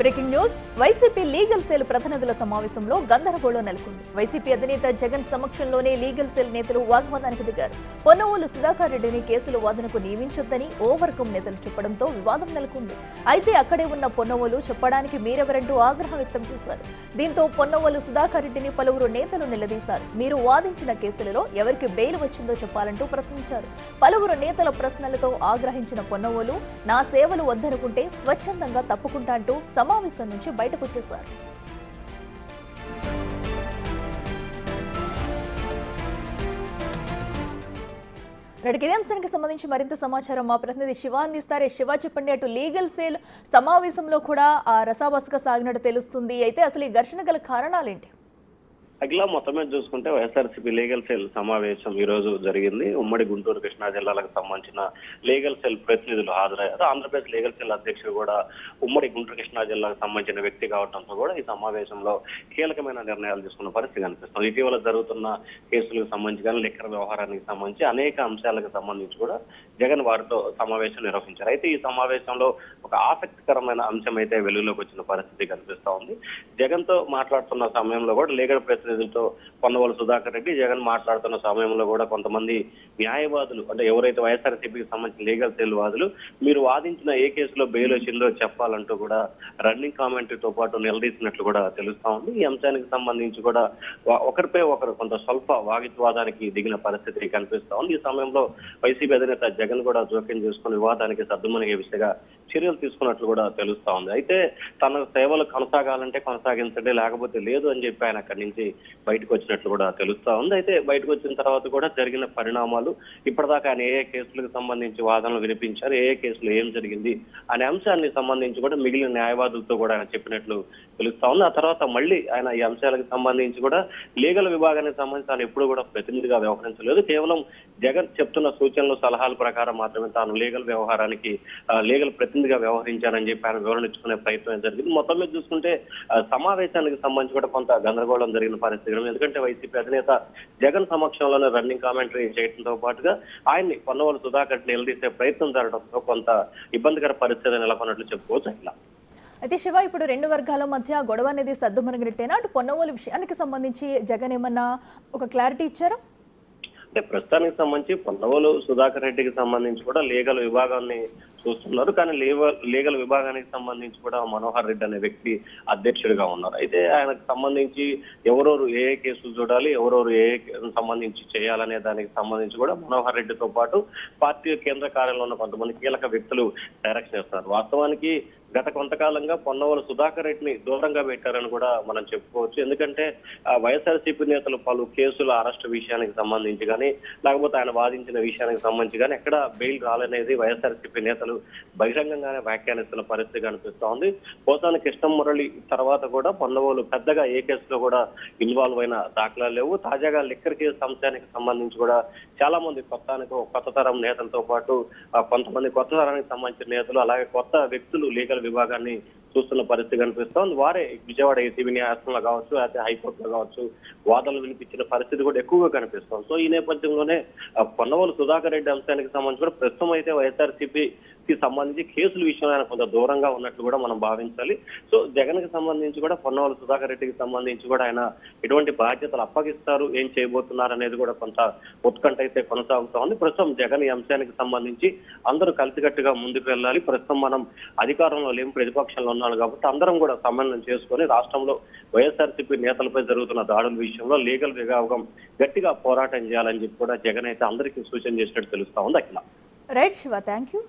Breaking news. YCP legal cell ప్రతినిధుల సమావేశంలో గందరగోళం నెలకొంది. వైసీపీ అధినేత జగన్ సమక్షంలోనే లీగల్ సెల్ నేతలు వాగ్వాదానికి దిగారు. పొన్నవోలు సుధాకర్ రెడ్డిని కేసులు వాదనకు నియమించొద్దని ఓ వర్గం నేతలు చెప్పడంతో వివాదం నెలకొంది. అయితే అక్కడే ఉన్న పొన్నవోలు చెప్పడానికి మీరెవరంటూ ఆగ్రహం వ్యక్తం చేశారు. దీంతో పొన్నవోలు సుధాకర్ రెడ్డిని పలువురు నేతలు నిలదీశారు. మీరు వాదించిన కేసులలో ఎవరికి బెయిల్ వచ్చిందో చెప్పాలంటూ ప్రశ్నించారు. పలువురు నేతల ప్రశ్నలతో ఆగ్రహించిన పొన్నవోలు నా సేవలు వద్దనుకుంటే స్వచ్ఛందంగా తప్పుకుంటా అంటూ సమావేశం నుంచి బయటకు వచ్చేశారు. ఇదే అంశానికి సంబంధించి మరింత సమాచారం మా ప్రతినిధి శివ అందిస్తారు. శివ, చెప్పండి, అటు లీగల్ సేల్ సమావేశంలో కూడా రసాబసగా సాగినట్టు తెలుస్తుంది. అయితే అసలు ఈ ఘర్షణ గల కారణాలేంటి? అఖిల, మొత్తం మీద చూసుకుంటే వైఎస్ఆర్సీపీ లీగల్ సెల్ సమావేశం ఈ రోజు జరిగింది. ఉమ్మడి గుంటూరు కృష్ణా జిల్లాలకు సంబంధించిన లీగల్ సెల్ ప్రతినిధులు హాజరయ్యారు. ఆంధ్రప్రదేశ్ లీగల్ సెల్ అధ్యక్షుడు కూడా ఉమ్మడి గుంటూరు కృష్ణా జిల్లాకు సంబంధించిన వ్యక్తి కావడంతో కూడా ఈ సమావేశంలో కీలకమైన నిర్ణయాలు తీసుకున్న పరిస్థితి కనిపిస్తుంది. ఇటీవల జరుగుతున్న కేసులకు సంబంధించి కానీ లిక్కర్ వ్యవహారానికి సంబంధించి అనేక అంశాలకు సంబంధించి కూడా జగన్ వారితో సమావేశం నిర్వహించారు. అయితే ఈ సమావేశంలో ఒక ఆసక్తికరమైన అంశం అయితే వెలుగులోకి వచ్చిన పరిస్థితి కనిపిస్తా ఉంది. జగన్ తో మాట్లాడుతున్న సమయంలో కూడా లీగల్ ప్రతినిధులతో పొన్నవోలు సుధాకర్ రెడ్డి జగన్ మాట్లాడుతున్న సమయంలో కూడా కొంతమంది న్యాయవాదులు, అంటే ఎవరైతే వైఎస్ఆర్సీపీకి సంబంధించిన లీగల్ సెల్ వాదులు, మీరు వాదించిన ఏ కేసులో బెయిల్ వచ్చిందో చెప్పాలంటూ కూడా రన్నింగ్ కామెంటరీతో పాటు నిలదీసినట్లు కూడా తెలుస్తా ఉంది. ఈ అంశానికి సంబంధించి కూడా ఒకరిపై ఒకరు కొంత స్వల్ప వాగిత్వాదానికి దిగిన పరిస్థితి కనిపిస్తా ఉంది. ఈ సమయంలో వైసీపీ అధినేత జగన్ కూడా జోక్యం చేసుకుని వివాదానికి సద్దుమణిగే విషయంగా చర్యలు తీసుకున్నట్లు కూడా తెలుస్తా ఉంది. అయితే తన సేవలు కొనసాగాలంటే కొనసాగించండి, లేకపోతే లేదు అని చెప్పి ఆయన అక్కడి నుంచి బయటకు వచ్చినట్లు కూడా తెలుస్తా ఉంది. అయితే బయటకు వచ్చిన తర్వాత కూడా జరిగిన పరిణామాలు, ఇప్పటిదాకా ఆయన ఏ కేసులకు సంబంధించి వాదనలు వినిపించారు, ఏ కేసులో ఏం జరిగింది అనే అంశాన్ని సంబంధించి కూడా మిగిలిన న్యాయవాదులతో కూడా ఆయన చెప్పినట్లు తెలుస్తా ఉంది. ఆ తర్వాత మళ్ళీ ఆయన ఈ అంశాలకు సంబంధించి కూడా లీగల్ విభాగానికి సంబంధించి తాను ఎప్పుడు కూడా ప్రతినిధిగా వ్యవహరించలేదు. కేవలం జగన్ చెప్తున్న సూచనలు సలహాల ప్రకారం మాత్రమే తాను లీగల్ వ్యవహారానికి లీగల్ ప్రతినిధిగా వ్యవహరించారని చెప్పి ఆయన వివరణ ఇచ్చుకునే ప్రయత్నం జరిగింది. మొత్తం మీద చూసుకుంటే సమావేశానికి సంబంధించి కూడా కొంత గందరగోళం జరిగిన పరిస్థితి. ఎందుకంటే వైసీపీ అధినేత జగన్ సమక్షంలోనే రన్నింగ్ కామెంటరీ చేయడంతో పాటుగా ఆయన్ని పొన్నవోలు సుధాకర్ నిలదీసే ప్రయత్నం జరగడంతో కొంత ఇబ్బందికర పరిస్థితి నెలకొన్నట్లు చెప్పుకోవచ్చు. ఇట్లా అయితే శివ, ఇప్పుడు రెండు వర్గాల మధ్య గొడవ అనేది సద్దుమణిగినట్టేనా? అటు పొన్నవోలు విషయానికి సంబంధించి జగన్ ఏమన్నా ఒక క్లారిటీ ఇచ్చారా? అంటే ప్రస్తుతానికి సంబంధించి పొన్నవోలు సుధాకర్ రెడ్డికి సంబంధించి కూడా లీగల్ విభాగాన్ని చూస్తున్నారు. కానీ లీగల్ విభాగానికి సంబంధించి కూడా మనోహర్ రెడ్డి అనే వ్యక్తి అధ్యక్షుడిగా ఉన్నారు. అయితే ఆయనకు సంబంధించి ఎవరెవరు ఏ కేసులు చూడాలి, ఎవరెవరు ఏ సంబంధించి చేయాలనే దానికి సంబంధించి కూడా మనోహర్ రెడ్డితో పాటు పార్టీ కేంద్ర కార్యాలయంలో ఉన్న కొంతమంది కీలక వ్యక్తులు డైరెక్షన్ చేస్తున్నారు. వాస్తవానికి గత కొంతకాలంగా పొన్నవోలు సుధాకర్ రెడ్డిని దూరంగా పెట్టారని కూడా మనం చెప్పుకోవచ్చు. ఎందుకంటే వైఎస్ఆర్సీపీ నేతలు పలు కేసుల అరెస్ట్ విషయానికి సంబంధించి కానీ, లేకపోతే ఆయన వాదించిన విషయానికి సంబంధించి కానీ ఎక్కడ బెయిల్ రాలనేది వైఎస్ఆర్సీపీ నేతలు బహిరంగంగానే వ్యాఖ్యానిస్తున్న పరిస్థితి కనిపిస్తా ఉంది. పోసాని కృష్ణమురళి తర్వాత కూడా పొన్నవోలు పెద్దగా ఏ కేసులో కూడా ఇన్వాల్వ్ అయిన దాఖలాలు లేవు. తాజాగా లిక్కర్ కేసు అంశానికి సంబంధించి కూడా చాలా మంది కొత్త తరం నేతలతో పాటు కొంతమంది కొత్త తరానికి సంబంధించిన నేతలు, అలాగే కొత్త వ్యక్తులు లీగల్ విభాగాన్ని చూస్తున్న పరిస్థితి కనిపిస్తోంది. వారే విజయవాడ ఏసీబీ న్యాయాలయంలో కావచ్చు, అయితే హైకోర్టులో కావచ్చు వాదనలు వినిపించిన పరిస్థితి కూడా ఎక్కువగా కనిపిస్తోంది. సో ఈ నేపథ్యంలోనే పొన్నవోలు సుధాకర్ రెడ్డి అంశానికి సంబంధించి కూడా ప్రస్తుతం అయితే వైఎస్ఆర్సీపీకి సంబంధించి కేసుల విషయంలో ఆయన కొంత దూరంగా ఉన్నట్లు కూడా మనం భావించాలి. సో జగన్ కి సంబంధించి కూడా పొన్నవోలు సుధాకర్ రెడ్డికి సంబంధించి కూడా ఆయన ఎటువంటి బాధ్యతలు అప్పగిస్తారు, ఏం చేయబోతున్నారు అనేది కూడా కొంత ఉత్కంఠ అయితే కొనసాగుతా ఉంది. ప్రస్తుతం జగన్ ఈ అంశానికి సంబంధించి అందరూ కలిసికట్టుగా ముందుకు వెళ్ళాలి. ప్రస్తుతం మనం అధికారంలో లేని ప్రతిపక్షంలో ఉన్నాడు కాబట్టి అందరం కూడా సమన్వయం చేసుకొని రాష్ట్రంలో వైఎస్ఆర్సీపీ నేతలపై జరుగుతున్న దాడుల విషయంలో లీగల్ విభాగం గట్టిగా పోరాటం చేయాలని చెప్పి కూడా జగన్ అయితే అందరికీ సూచన చేసినట్టు తెలుస్తా ఉంది. Akhila. Right Shiva, thank you.